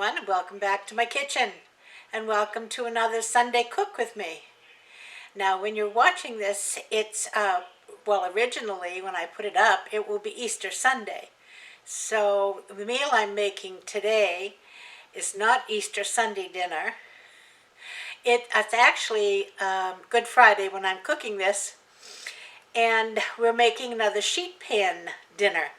everyone, and welcome back to my kitchen, and welcome to another Sunday Cook with me. Now, when you're watching this, it's, originally when I put it up, it will be Easter Sunday. So the meal I'm making today is not Easter Sunday dinner. It's actually Good Friday when I'm cooking this, and we're making another sheet pan dinner.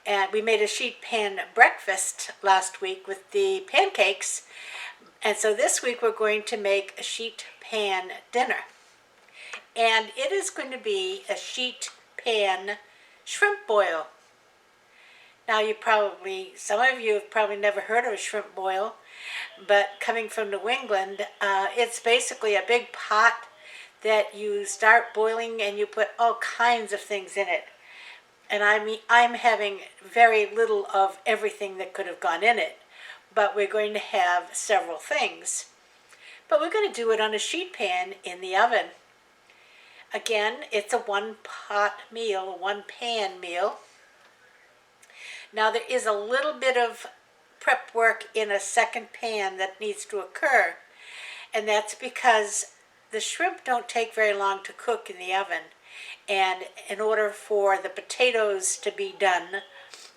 And we made a sheet pan breakfast last week with the pancakes. And so this week we're going to make a sheet pan dinner. And it is going to be a sheet pan shrimp boil. Now some of you have probably never heard of a shrimp boil, but coming from New England, it's basically a big pot that you start boiling and you put all kinds of things in it. And I'm having very little of everything that could have gone in it, but we're going to have several things. But we're going to do it on a sheet pan in the oven. Again, it's a one-pot meal, a one-pan meal. Now there is a little bit of prep work in a second pan that needs to occur, and that's because the shrimp don't take very long to cook in the oven. And in order for the potatoes to be done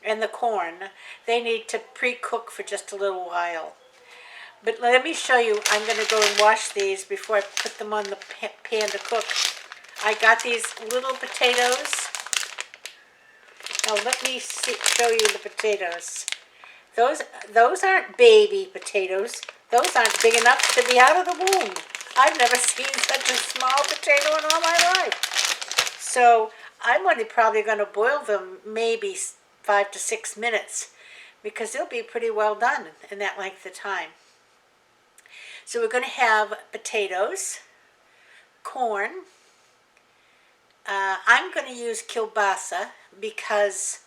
and the corn, they need to pre-cook for just a little while. But let me show you. I'm going to go and wash these before I put them on the pan to cook. I got these little potatoes. Now let me show you the potatoes. Those aren't baby potatoes. Those aren't big enough to be out of the womb. I've never seen such a small potato in all my life. So I'm probably going to boil them maybe 5 to 6 minutes because they'll be pretty well done in that length of time. So we're going to have potatoes, corn. I'm going to use kielbasa because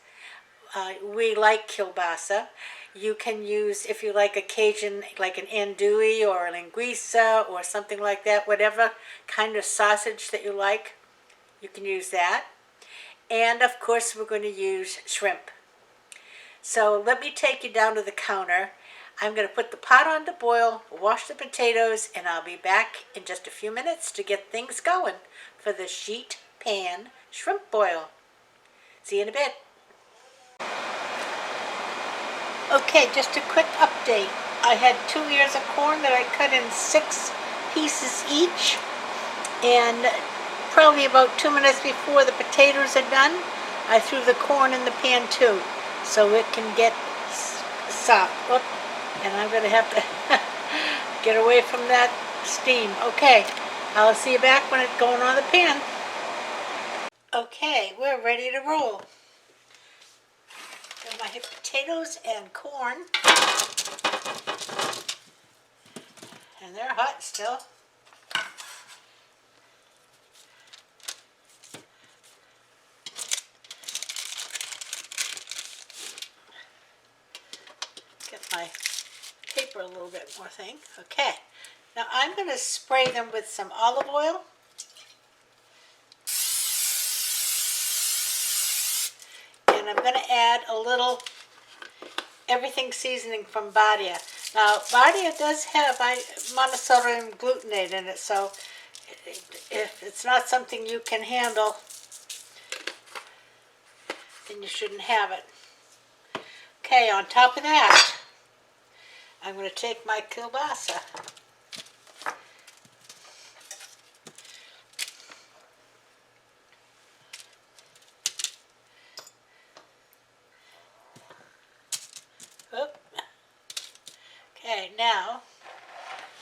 we like kielbasa. You can use, if you like a Cajun, like an andouille or a linguiça or something like that, whatever kind of sausage that you like. You can use that. And of course we're going to use shrimp. So let me take you down to the counter. I'm going to put the pot on to boil, wash the potatoes, and I'll be back in just a few minutes to get things going for the sheet pan shrimp boil. See you in a bit. Okay, just a quick update. I had 2 ears of corn that I cut in 6 pieces each, and probably about 2 minutes before the potatoes are done, I threw the corn in the pan too, so it can get soft. And I'm going to have to get away from that steam. Okay, I'll see you back when it's going on the pan. Okay, we're ready to roll. Got my potatoes and corn, and they're hot still. Get my paper a little bit more thing. Okay, now I'm going to spray them with some olive oil. And I'm going to add a little everything seasoning from Badia. Now, Badia does have monosodium glutamate in it, so if it's not something you can handle, then you shouldn't have it. Okay, on top of that, I'm going to take my kielbasa. Okay, now,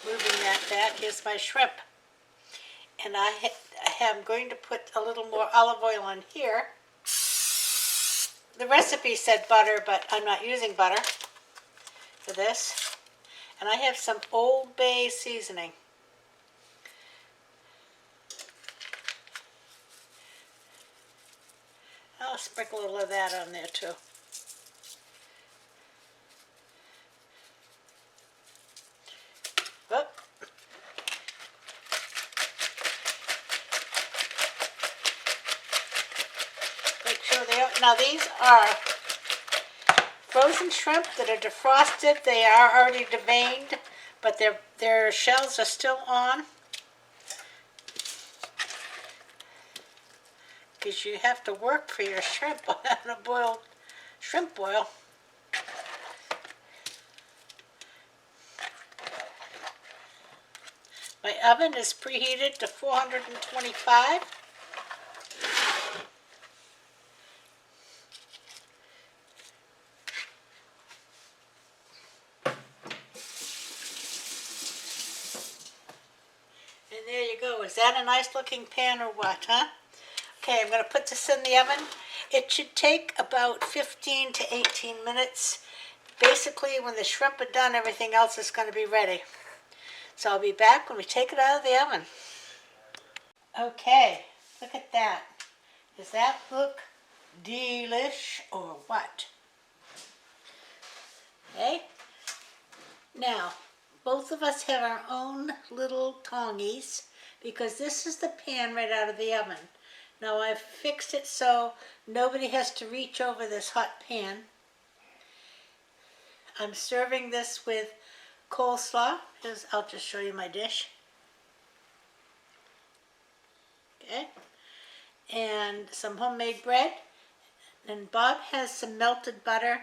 moving that back, here's my shrimp. And I am going to put a little more olive oil on here. The recipe said butter, but I'm not using butter for this. And I have some Old Bay seasoning. I'll sprinkle a little of that on there too. Whoop. Make sure they are, now these are frozen shrimp that are defrosted. They are already deveined, but their shells are still on. Because you have to work for your shrimp on a boiled shrimp boil. My oven is preheated to 425. And there you go. Is that a nice looking pan or what, huh? Okay, I'm going to put this in the oven. It should take about 15 to 18 minutes. Basically, when the shrimp are done, everything else is going to be ready. So I'll be back when we take it out of the oven. Okay, look at that. Does that look delish or what? Okay. Now, both of us have our own little tongies because this is the pan right out of the oven. Now I've fixed it so nobody has to reach over this hot pan. I'm serving this with coleslaw. I'll just show you my dish. Okay. And some homemade bread. And Bob has some melted butter.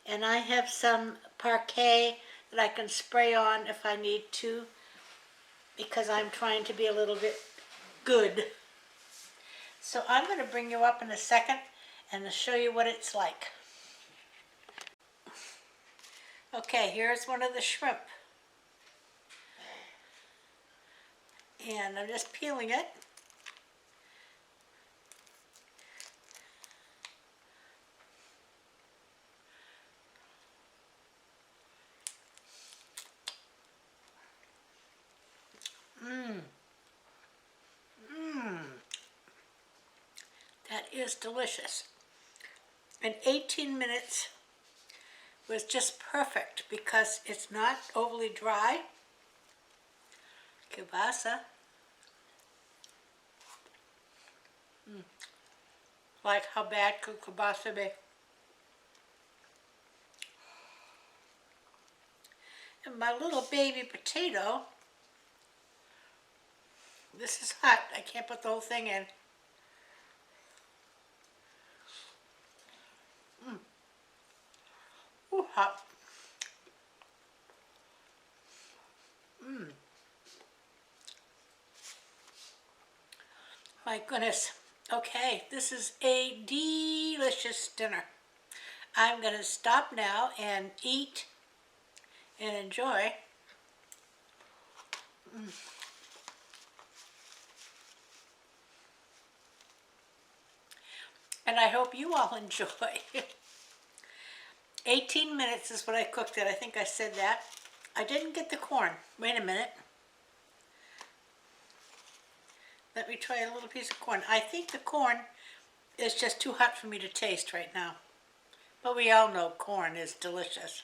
And I have some parquet that I can spray on if I need to, because I'm trying to be a little bit good. So I'm going to bring you up in a second and show you what it's like. Okay, here's one of the shrimp. And I'm just peeling it. That is delicious. And 18 minutes was just perfect because it's not overly dry. Kielbasa. Like how bad could kielbasa be? And my little baby potato. This is hot. I can't put the whole thing in. Ooh, hot. My goodness. Okay, this is a delicious dinner. I'm going to stop now and eat and enjoy. And I hope you all enjoy. 18 minutes is what I cooked it. I think I said that. I didn't get the corn. Wait a minute. Let me try a little piece of corn. I think the corn is just too hot for me to taste right now. But we all know corn is delicious.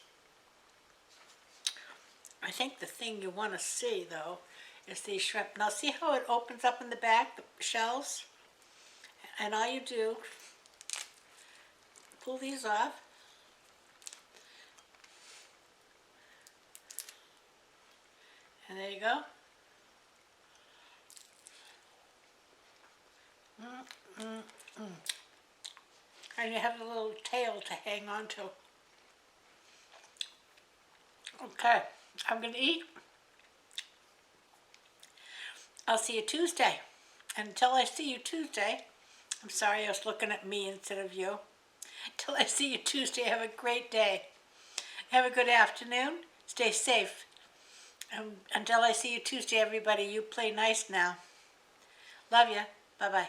I think the thing you want to see, though, is these shrimp. Now see how it opens up in the back, the shells? And all you do, pull these off. And there you go. And you have a little tail to hang on to. Okay, I'm going to eat. I'll see you Tuesday. And until I see you Tuesday, I'm sorry I was looking at me instead of you. Until I see you Tuesday, have a great day. Have a good afternoon. Stay safe. Until I see you Tuesday, everybody, you play nice now. Love ya. Bye-bye.